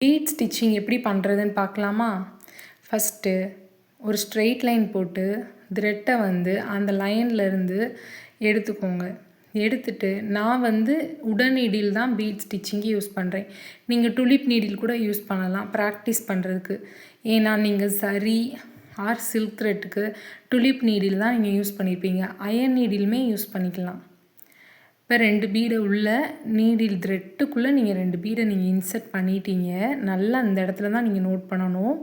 Beat stitching எப்படி பண்ணுறதுன்னு பார்க்கலாமா? ஃபஸ்ட்டு ஒரு ஸ்ட்ரெயிட் லைன் போட்டு த்ரெட்டை வந்து அந்த லைன்லேருந்து எடுத்துக்கோங்க. எடுத்துட்டு நான் வந்து உடன் நீடில் தான் பீட் ஸ்டிச்சிங்கு யூஸ் பண்ணுறேன். நீங்கள் டுலிப் நீடில் கூட யூஸ் பண்ணலாம் ப்ராக்டிஸ் பண்ணுறதுக்கு. ஏன்னா நீங்கள் சரி ஆர் சில்க் த்ரெட்டுக்கு டுலிப் நீடில் தான் நீங்கள் யூஸ் பண்ணியிருப்பீங்க. அயன் நீடிலுமே யூஸ் பண்ணிக்கலாம். இப்போ 2 பீடை உள்ள நீடில் த்ரெட்டுக்குள்ளே நீங்கள் 2 பீடை நீங்கள் இன்சர்ட் பண்ணிட்டீங்க. நல்லா அந்த இடத்துல தான் நீங்கள் நோட் பண்ணணும்.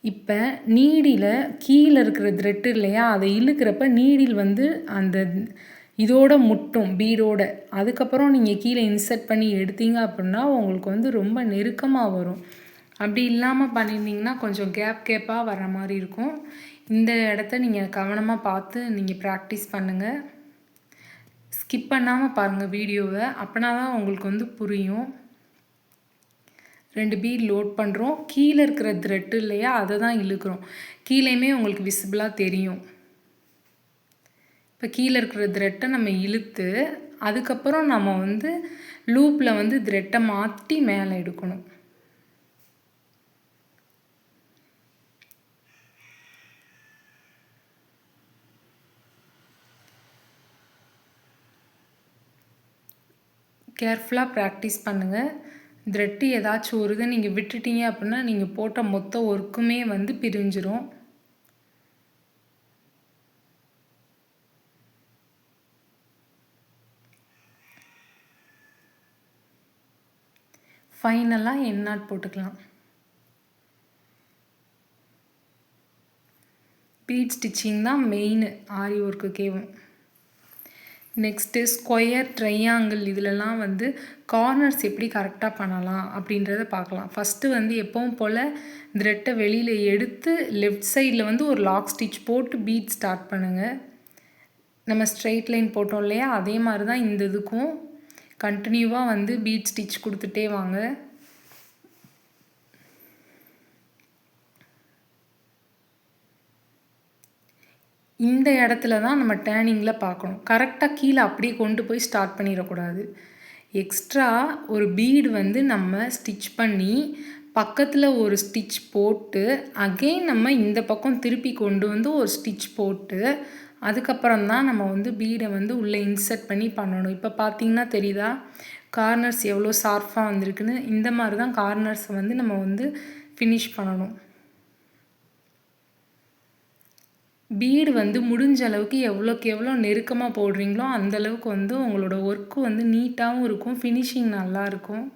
இப்போ நீடில் கீழே இருக்கிற த்ரெட்டு இல்லையா, அதை இழுக்கிறப்ப நீடில் வந்து அந்த இதோட முட்டும் பீடோட. அதுக்கப்புறம் நீங்கள் கீழே இன்சர்ட் பண்ணி எடுத்தீங்க அப்படின்னா உங்களுக்கு வந்து ரொம்ப நெருக்கமாக வரும். அப்படி இல்லாமல் பண்ணியிருந்தீங்கன்னா கொஞ்சம் கேப்பாக வர்ற மாதிரி இருக்கும். இந்த இடத்த நீங்கள் கவனமாக பார்த்து நீங்கள் ப்ராக்டிஸ் பண்ணுங்கள். ஸ்கிப் பண்ணாமல் பாருங்கள் வீடியோவை. அப்போனா தான் உங்களுக்கு வந்து புரியும். 2 பீட் லோட் பண்ணுறோம். கீழே இருக்கிற த்ரெட்டு இல்லையா, அதை தான் இழுக்கிறோம். கீழேயுமே உங்களுக்கு விசிபிளாக தெரியும். இப்போ கீழே இருக்கிற த்ரெட்டை நம்ம இழுத்து அதுக்கப்புறம் நம்ம வந்து லூப்பில் வந்து த்ரெட்டை மாற்றி மேலே எடுக்கணும். கேர்ஃபுல்லாக ப்ராக்டிஸ் பண்ணுங்கள். த்ரெட்டு ஏதாச்சும் ஒரு இதை நீங்கள் விட்டுட்டீங்க அப்படின்னா நீங்கள் போட்ட மொத்த ஒர்க்குமே வந்து பிரிஞ்சிரும். ஃபைனலாக எண்ட் நாட் போட்டுக்கலாம். பீட் ஸ்டிச்சிங் தான் மெயின் ஆரி ஒர்க்குக்கேவும். நெக்ஸ்ட்டு ஸ்கொயர், ட்ரையாங்கிள் இதிலலாம் வந்து கார்னர்ஸ் எப்படி கரெக்டாக பண்ணலாம் அப்படின்றத பார்க்கலாம். ஃபஸ்ட்டு வந்து எப்பவும் போல் த்ரெட்டை வெளியில் எடுத்து லெஃப்ட் சைடில் வந்து ஒரு லாக் ஸ்டிச் போட்டு பீட் ஸ்டார்ட் பண்ணுங்கள். நம்ம ஸ்ட்ரெயிட் லைன் போட்டோம் இல்லையா, அதே மாதிரி தான் இந்த இதுக்கும் கண்டினியூவாக வந்து பீட் ஸ்டிச் கொடுத்துட்டே வாங்க. இந்த இடத்துல தான் நம்ம டேர்னிங்கில் பார்க்கணும். கரெக்டாக கீழே அப்படியே கொண்டு போய் ஸ்டார்ட் பண்ணிடக்கூடாது. எக்ஸ்ட்ரா ஒரு பீடு வந்து நம்ம ஸ்டிச் பண்ணி பக்கத்தில் ஒரு ஸ்டிச் போட்டு அகெயின் நம்ம இந்த பக்கம் திருப்பி கொண்டு வந்து ஒரு ஸ்டிச் போட்டு அதுக்கப்புறம் தான் நம்ம வந்து பீடை வந்து உள்ளே இன்சர்ட் பண்ணி பண்ணணும். இப்போ பார்த்தீங்கன்னா தெரியுதா கார்னர்ஸ் எவ்வளோ ஷார்ப்பாக வந்திருக்குன்னு. இந்த மாதிரி தான் கார்னர்ஸை வந்து நம்ம வந்து ஃபினிஷ் பண்ணணும். பீடு வந்து முடிஞ்ச அளவுக்கு எவ்வளோக்கு எவ்வளோ நெருக்கமாக போடுறீங்களோ அந்தளவுக்கு வந்து உங்களோட ஒர்க்கு வந்து நீட்டாகவும் இருக்கும், ஃபினிஷிங் நல்லாயிருக்கும்.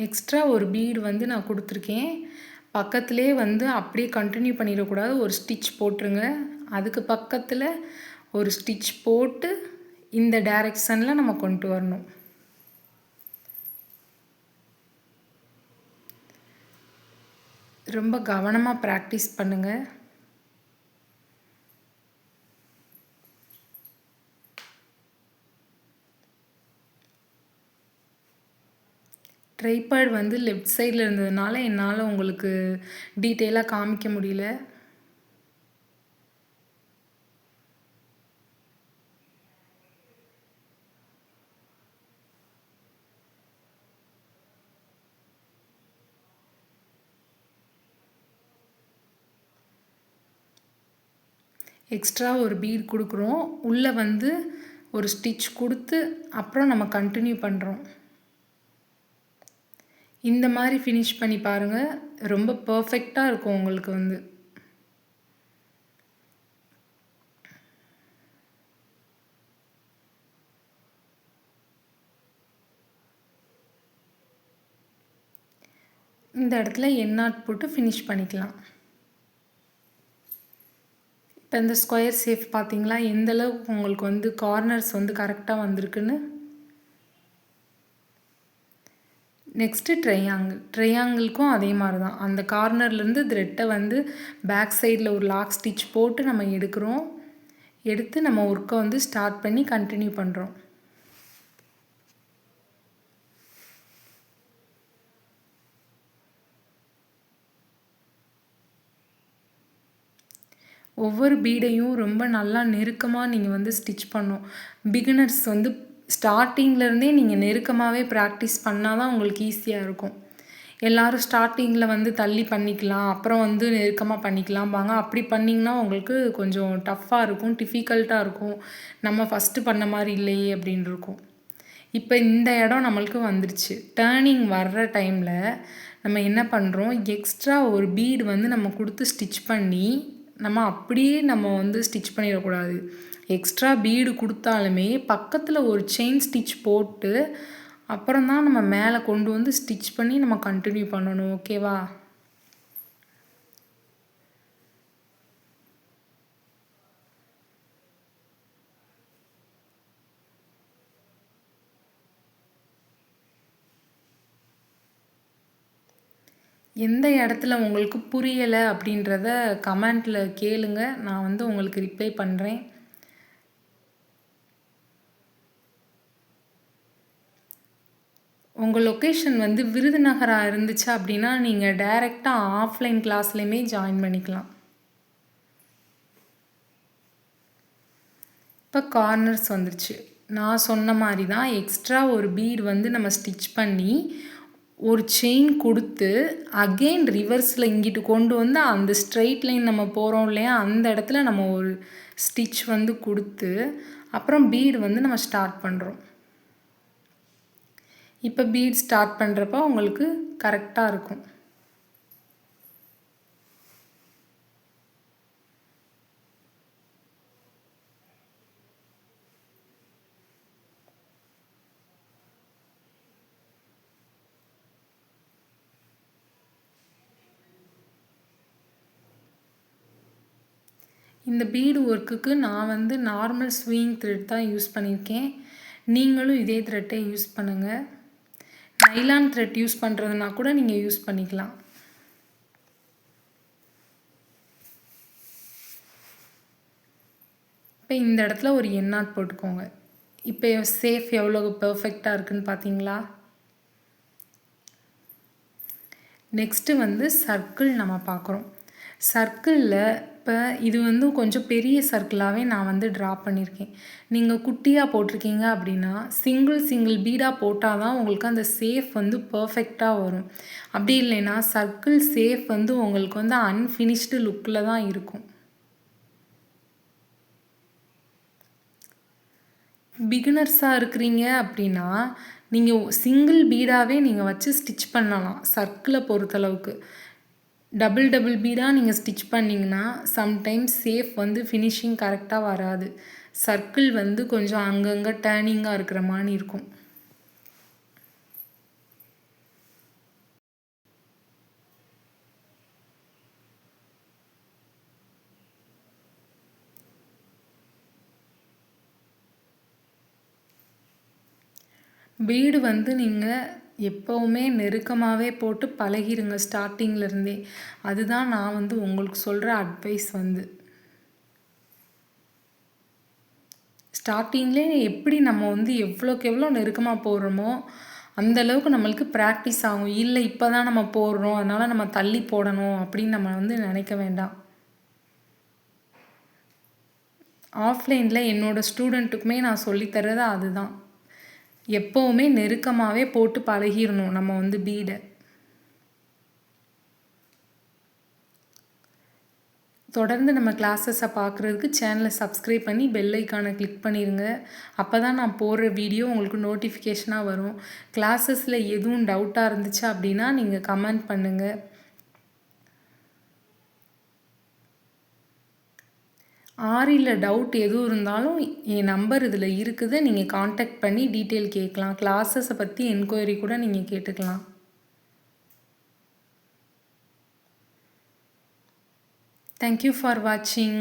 எக்ஸ்ட்ரா ஒரு பீடு வந்து நான் கொடுத்துருக்கேன். பக்கத்துலேயே வந்து அப்படியே கண்டினியூ பண்ணிடக்கூடாது. ஒரு ஸ்டிச் போட்டுருங்க. அதுக்கு பக்கத்தில் ஒரு ஸ்டிச் போட்டு இந்த டைரெக்ஷனில் நம்ம கொண்டு வரணும். ரொம்ப கவனமாக ப்ராக்டிஸ் பண்ணுங்கள். ட்ரைபாட் வந்து லெஃப்ட் சைடில் இருந்ததுனால என்னால் உங்களுக்கு டீட்டெயிலாக காமிக்க முடியல. எக்ஸ்ட்ரா ஒரு பீட் கொடுக்குறோம். உள்ளே வந்து ஒரு ஸ்டிச் கொடுத்து அப்புறம் நம்ம கண்டினியூ பண்ணுறோம். இந்த மாதிரி ஃபினிஷ் பண்ணி பாருங்கள். ரொம்ப பர்ஃபெக்டாக இருக்கும் உங்களுக்கு வந்து. இந்த இடத்துல எண்ட் நாட் போட்டு ஃபினிஷ் பண்ணிக்கலாம். இப்போ இந்த ஸ்கொயர் ஷேப் பார்த்தீங்களா எந்தளவுக்கு உங்களுக்கு வந்து கார்னர்ஸ் வந்து கரெக்டாக வந்திருக்குன்னு. நெக்ஸ்ட்டு ட்ரையாங்கிள்க்கும் அதே மாதிரி தான். அந்த கார்னர்லேருந்து த்ரெட்டை வந்து பேக் சைடில் ஒரு லாக் ஸ்டிச் போட்டு நம்ம எடுக்கிறோம். எடுத்து நம்ம ஒர்க்கை வந்து ஸ்டார்ட் பண்ணி கண்டினியூ பண்ணுறோம். ஒவ்வொரு பீடையும் ரொம்ப நல்லா நெருக்கமாக நீங்கள் வந்து ஸ்டிச் பண்ணணும். பிகினர்ஸ் வந்து ஸ்டார்ட்டிங்லேருந்தே நீங்கள் நெருக்கமாகவே ப்ராக்டிஸ் பண்ணால் தான் உங்களுக்கு ஈஸியாக இருக்கும். எல்லோரும் ஸ்டார்ட்டிங்கில் வந்து தள்ளி பண்ணிக்கலாம், அப்புறம் வந்து நெருக்கமாக பண்ணிக்கலாம்பாங்க. அப்படி பண்ணிங்கன்னா உங்களுக்கு கொஞ்சம் டஃப்பாக இருக்கும், டிஃபிகல்ட்டாக இருக்கும். நம்ம ஃபஸ்ட்டு பண்ண மாதிரி இல்லையே அப்படின்னு இருக்கும். இப்போ இந்த இடம் நம்மளுக்கு வந்துருச்சு. டேர்னிங் வர்ற டைமில் நம்ம என்ன பண்ணுறோம், எக்ஸ்ட்ரா ஒரு பீடு வந்து நம்ம கொடுத்து ஸ்டிச் பண்ணி நம்ம அப்படியே நம்ம வந்து ஸ்டிச் பண்ணிடக்கூடாது. எக்ஸ்ட்ரா பீடு கொடுத்தாலுமே பக்கத்தில் ஒரு செயின் ஸ்டிச் போட்டு அப்புறம் தான் நம்ம மேலே கொண்டு வந்து ஸ்டிச் பண்ணி நம்ம கண்டினியூ பண்ணணும். ஓகேவா? எந்த இடத்துல உங்களுக்கு புரியலை அப்படின்றத கமெண்ட்டில் கேளுங்க. நான் வந்து உங்களுக்கு ரிப்ளை பண்ணுறேன். உங்கள் லொக்கேஷன் வந்து விருதுநகராக இருந்துச்சு அப்படின்னா நீங்கள் டைரெக்டாக ஆஃப்லைன் கிளாஸ்லேயுமே ஜாயின் பண்ணிக்கலாம். இப்போ கார்னர்ஸ் வந்துருச்சு. நான் சொன்ன மாதிரி தான் எக்ஸ்ட்ரா ஒரு பீட் வந்து நம்ம ஸ்டிச் பண்ணி ஒரு செயின் கொடுத்து அகெயின் ரிவர்ஸில் இங்கிட்டு கொண்டு வந்து அந்த ஸ்ட்ரெயிட் லைன் நம்ம போகிறோம் இல்லையா, அந்த இடத்துல நம்ம ஒரு ஸ்டிச் வந்து கொடுத்து அப்புறம் பீடு வந்து நம்ம ஸ்டார்ட் பண்ணுறோம். இப்போ பீட் ஸ்டார்ட் பண்ணுறப்ப உங்களுக்கு கரெக்டாக இருக்கும். இந்த பீடு ஒர்க்குக்கு நான் வந்து நார்மல் ஸ்விங் த்ரெட் தான் யூஸ் பண்ணியிருக்கேன். நீங்களும் இதே த்ரெட்டை யூஸ் பண்ணுங்கள். நைலான் த்ரெட் யூஸ் பண்ணுறதுனா கூட நீங்கள் யூஸ் பண்ணிக்கலாம். இப்போ இந்த இடத்துல ஒரு எண்ணாட் போட்டுக்கோங்க. இப்போ சேஃப் எவ்வளோ பர்ஃபெக்டாக இருக்குதுன்னு பார்த்தீங்களா? நெக்ஸ்ட்டு வந்து சர்க்கிள் நம்ம பார்க்குறோம். சர்க்கிளில் இப்போ இது வந்து கொஞ்சம் பெரிய சர்க்கிளாகவே நான் வந்து ட்ரா பண்ணியிருக்கேன். நீங்கள் குட்டியாக போட்டிருக்கீங்க அப்படின்னா சிங்கிள் பீடாக போட்டால் தான் உங்களுக்கு அந்த சேஃப் வந்து பர்ஃபெக்டாக வரும். அப்படி இல்லைன்னா சர்க்கிள் சேஃப் வந்து உங்களுக்கு வந்து அன்ஃபினிஷ்டு லுக்கில் தான் இருக்கும். பிகினர்ஸாக இருக்கிறீங்க அப்படின்னா நீங்கள் சிங்கிள் பீடாகவே நீங்கள் வச்சு ஸ்டிச் பண்ணலாம். சர்க்கிளை பொறுத்தளவுக்கு டபுள் பீடாக நீங்கள் ஸ்டிச் பண்ணிங்கன்னா சம்டைம்ஸ் சேஃப் வந்து ஃபினிஷிங் கரெக்டாக வராது. சர்க்கிள் வந்து கொஞ்சம் அங்கங்கே டேர்னிங்காக இருக்கிற மாதிரி இருக்கும். பீடு வந்து நீங்கள் எப்போவுமே நெருக்கமாகவே போட்டு பழகிருங்க ஸ்டார்டிங்லேருந்தே. அதுதான் நான் வந்து உங்களுக்கு சொல்கிற அட்வைஸ் வந்து. ஸ்டார்டிங்லேயே எப்படி நம்ம வந்து எவ்வளோக்கு எவ்வளோ நெருக்கமாக போடுறோமோ அந்தளவுக்கு நம்மளுக்கு ப்ராக்டிஸ் ஆகும். இல்லை இப்போ தான் நம்ம போடுறோம் அதனால் நம்ம தள்ளி போடணும் அப்படின்னு நம்ம வந்து நினைக்க வேண்டாம். ஆஃப்லைனில் என்னோடய ஸ்டூடெண்ட்டுக்குமே நான் சொல்லித்தரது அதுதான். எப்போவுமே நெருக்கமாகவே போட்டு பழகிடணும் நம்ம வந்து பீடை. தொடர்ந்து நம்ம கிளாஸஸை பார்க்குறதுக்கு சேனலை சப்ஸ்கிரைப் பண்ணி பெல் ஐக்கானை கிளிக் பண்ணிடுங்க. அப்போ தான் நான் போடுற வீடியோ உங்களுக்கு நோட்டிஃபிகேஷனாக வரும். கிளாஸஸில் எதுவும் டவுட்டாக இருந்துச்சு அப்படின்னா நீங்கள் கமெண்ட் பண்ணுங்கள். ஆரியில் டவுட் எதுவும் இருந்தாலும் என் நம்பர் இதில் இருக்குது. நீங்கள் காண்டாக்ட் பண்ணி டீட்டெயில் கேட்கலாம். கிளாஸஸை பற்றி என்கொயரி கூட நீங்கள் கேட்டுக்கலாம். Thank you for watching.